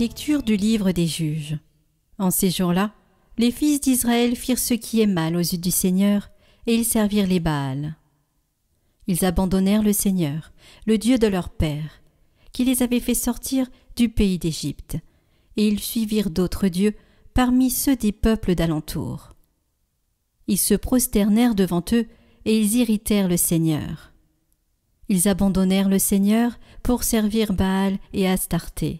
Lecture du livre des Juges. En ces jours-là, les fils d'Israël firent ce qui est mal aux yeux du Seigneur, et ils servirent les Baals. Ils abandonnèrent le Seigneur, le Dieu de leur père, qui les avait fait sortir du pays d'Égypte, et ils suivirent d'autres dieux parmi ceux des peuples d'alentour. Ils se prosternèrent devant eux, et ils irritèrent le Seigneur. Ils abandonnèrent le Seigneur pour servir Baal et Astarté.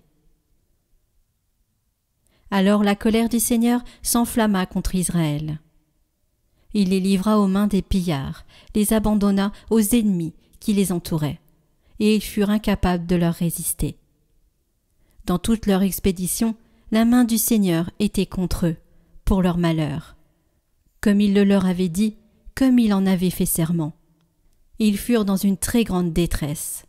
Alors la colère du Seigneur s'enflamma contre Israël. Il les livra aux mains des pillards, les abandonna aux ennemis qui les entouraient, et ils furent incapables de leur résister. Dans toute leur expédition, la main du Seigneur était contre eux, pour leur malheur, comme il le leur avait dit, comme il en avait fait serment. Ils furent dans une très grande détresse.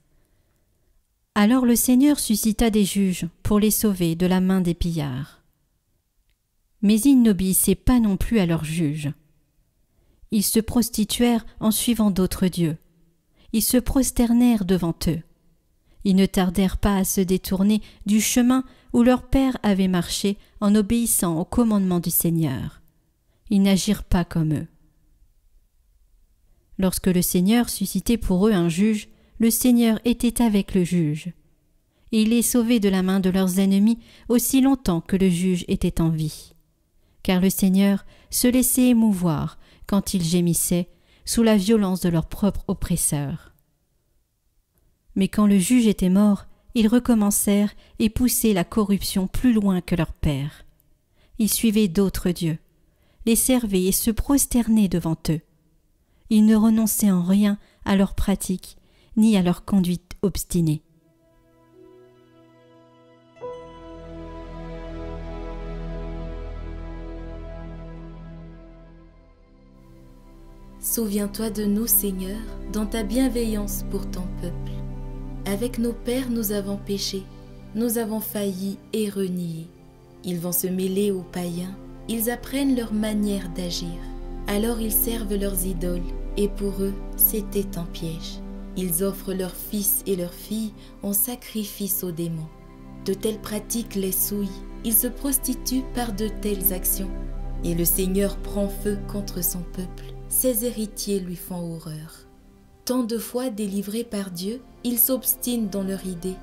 Alors le Seigneur suscita des juges pour les sauver de la main des pillards. Mais ils n'obéissaient pas non plus à leurs juges. Ils se prostituèrent en suivant d'autres dieux. Ils se prosternèrent devant eux. Ils ne tardèrent pas à se détourner du chemin où leur père avait marché en obéissant au commandement du Seigneur. Ils n'agirent pas comme eux. Lorsque le Seigneur suscitait pour eux un juge, le Seigneur était avec le juge. Et il les sauvait de la main de leurs ennemis aussi longtemps que le juge était en vie. Car le Seigneur se laissait émouvoir quand ils gémissaient sous la violence de leurs propres oppresseurs. Mais quand le juge était mort, ils recommencèrent et poussaient la corruption plus loin que leur père. Ils suivaient d'autres dieux, les servaient et se prosternaient devant eux. Ils ne renonçaient en rien à leurs pratiques ni à leur conduite obstinée. Souviens-toi de nous, Seigneur, dans ta bienveillance pour ton peuple. Avec nos pères, nous avons péché, nous avons failli et renié. Ils vont se mêler aux païens, ils apprennent leur manière d'agir. Alors ils servent leurs idoles, et pour eux, c'était un piège. Ils offrent leurs fils et leurs filles en sacrifice aux démons. De telles pratiques les souillent, ils se prostituent par de telles actions. Et le Seigneur prend feu contre son peuple. Ses héritiers lui font horreur. Tant de fois délivrés par Dieu, ils s'obstinent dans leur idée,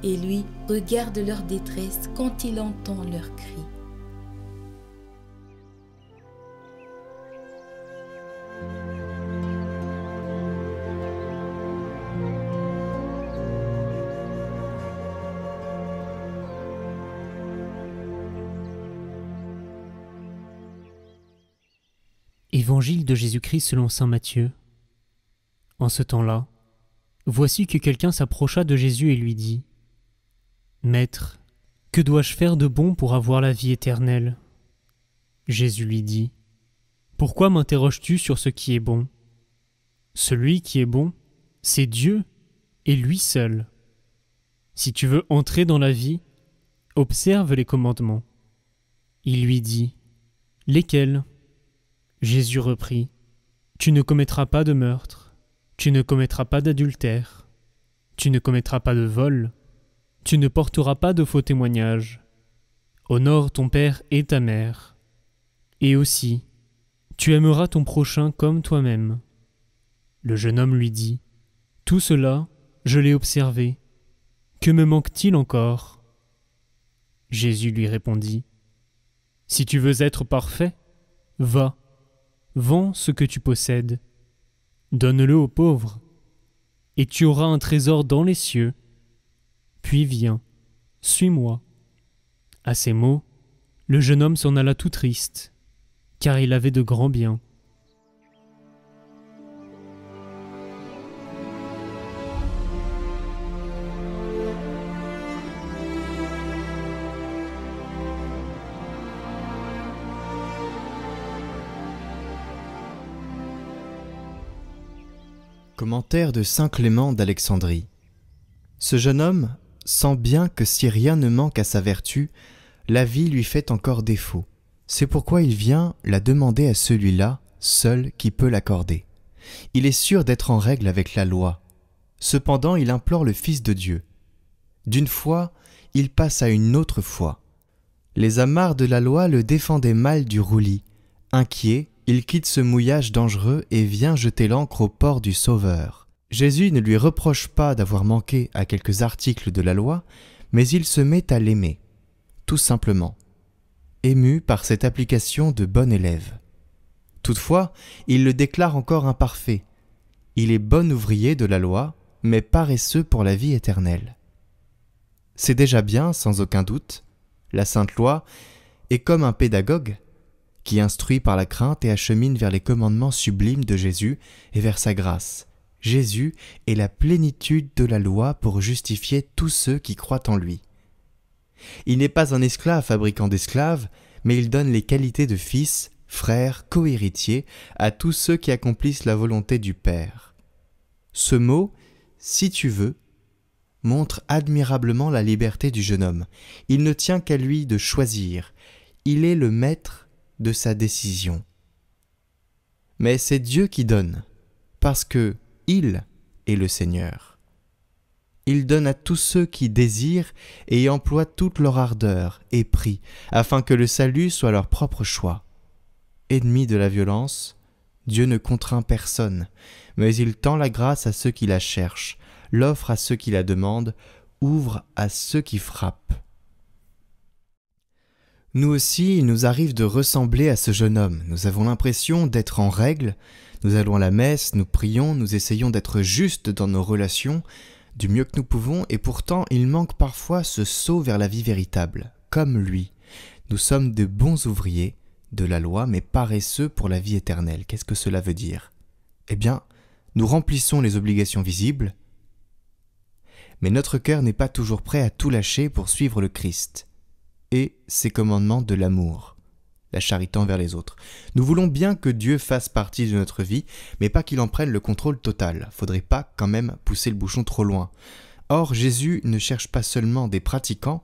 et lui regarde leur détresse quand il entend leurs cris. Évangile de Jésus-Christ selon saint Matthieu. En ce temps-là, voici que quelqu'un s'approcha de Jésus et lui dit : « Maître, que dois-je faire de bon pour avoir la vie éternelle ?» Jésus lui dit : « Pourquoi m'interroges-tu sur ce qui est bon ? Celui qui est bon, c'est Dieu, et lui seul. Si tu veux entrer dans la vie, observe les commandements. » Il lui dit : « Lesquels ? » Jésus reprit : « Tu ne commettras pas de meurtre, tu ne commettras pas d'adultère, tu ne commettras pas de vol, tu ne porteras pas de faux témoignages, honore ton père et ta mère, et aussi, tu aimeras ton prochain comme toi-même. » Le jeune homme lui dit : « Tout cela, je l'ai observé. Que me manque-t-il encore ?» Jésus lui répondit : « Si tu veux être parfait, va. Vends ce que tu possèdes, donne-le aux pauvres, et tu auras un trésor dans les cieux. Puis viens, suis-moi. » À ces mots, le jeune homme s'en alla tout triste, car il avait de grands biens. Commentaire de saint Clément d'Alexandrie. Ce jeune homme sent bien que si rien ne manque à sa vertu, la vie lui fait encore défaut. C'est pourquoi il vient la demander à celui-là, seul qui peut l'accorder. Il est sûr d'être en règle avec la loi. Cependant, il implore le Fils de Dieu. D'une fois, il passe à une autre foi. Les amarres de la loi le défendaient mal du roulis. Inquiet, il quitte ce mouillage dangereux et vient jeter l'ancre au port du Sauveur. Jésus ne lui reproche pas d'avoir manqué à quelques articles de la loi, mais il se met à l'aimer, tout simplement, ému par cette application de bon élève. Toutefois, il le déclare encore imparfait. Il est bon ouvrier de la loi, mais paresseux pour la vie éternelle. C'est déjà bien, sans aucun doute. La Sainte Loi est comme un pédagogue qui instruit par la crainte et achemine vers les commandements sublimes de Jésus et vers sa grâce. Jésus est la plénitude de la loi pour justifier tous ceux qui croient en lui. Il n'est pas un esclave fabricant d'esclaves, mais il donne les qualités de fils, frère, co-héritier à tous ceux qui accomplissent la volonté du Père. Ce mot, si tu veux, montre admirablement la liberté du jeune homme. Il ne tient qu'à lui de choisir. Il est le maître de sa décision. Mais c'est Dieu qui donne, parce que il est le Seigneur. Il donne à tous ceux qui désirent et emploient toute leur ardeur et prient, afin que le salut soit leur propre choix. Ennemi de la violence, Dieu ne contraint personne, mais il tend la grâce à ceux qui la cherchent, l'offre à ceux qui la demandent, ouvre à ceux qui frappent. Nous aussi, il nous arrive de ressembler à ce jeune homme. Nous avons l'impression d'être en règle, nous allons à la messe, nous prions, nous essayons d'être justes dans nos relations, du mieux que nous pouvons, et pourtant il manque parfois ce saut vers la vie véritable. Comme lui, nous sommes de bons ouvriers de la loi, mais paresseux pour la vie éternelle. Qu'est-ce que cela veut dire? Eh bien, nous remplissons les obligations visibles, mais notre cœur n'est pas toujours prêt à tout lâcher pour suivre le Christ et ses commandements de l'amour, la charité envers les autres. Nous voulons bien que Dieu fasse partie de notre vie, mais pas qu'il en prenne le contrôle total. Faudrait pas quand même pousser le bouchon trop loin. Or, Jésus ne cherche pas seulement des pratiquants,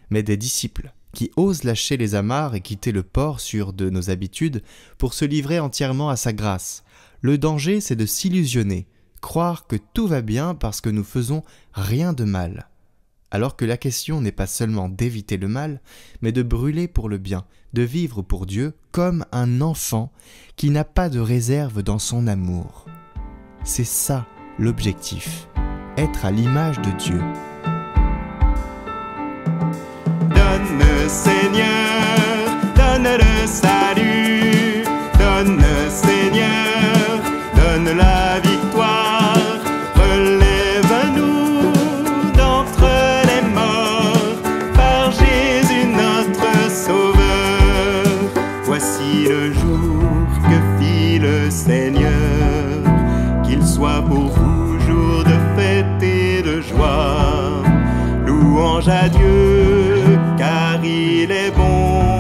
mais des disciples qui osent lâcher les amarres et quitter le port sûr de nos habitudes pour se livrer entièrement à sa grâce. Le danger, c'est de s'illusionner, croire que tout va bien parce que nous faisons rien de mal. Alors que la question n'est pas seulement d'éviter le mal, mais de brûler pour le bien, de vivre pour Dieu comme un enfant qui n'a pas de réserve dans son amour. C'est ça l'objectif, être à l'image de Dieu. Donne Seigneur, donne le salut, donne Seigneur, donne la victoire, relève-nous d'entre les morts, par Jésus notre Sauveur. Voici le jour que fit le Seigneur, qu'il soit pour vous jour de fête et de joie. Louange à Dieu, car il est bon.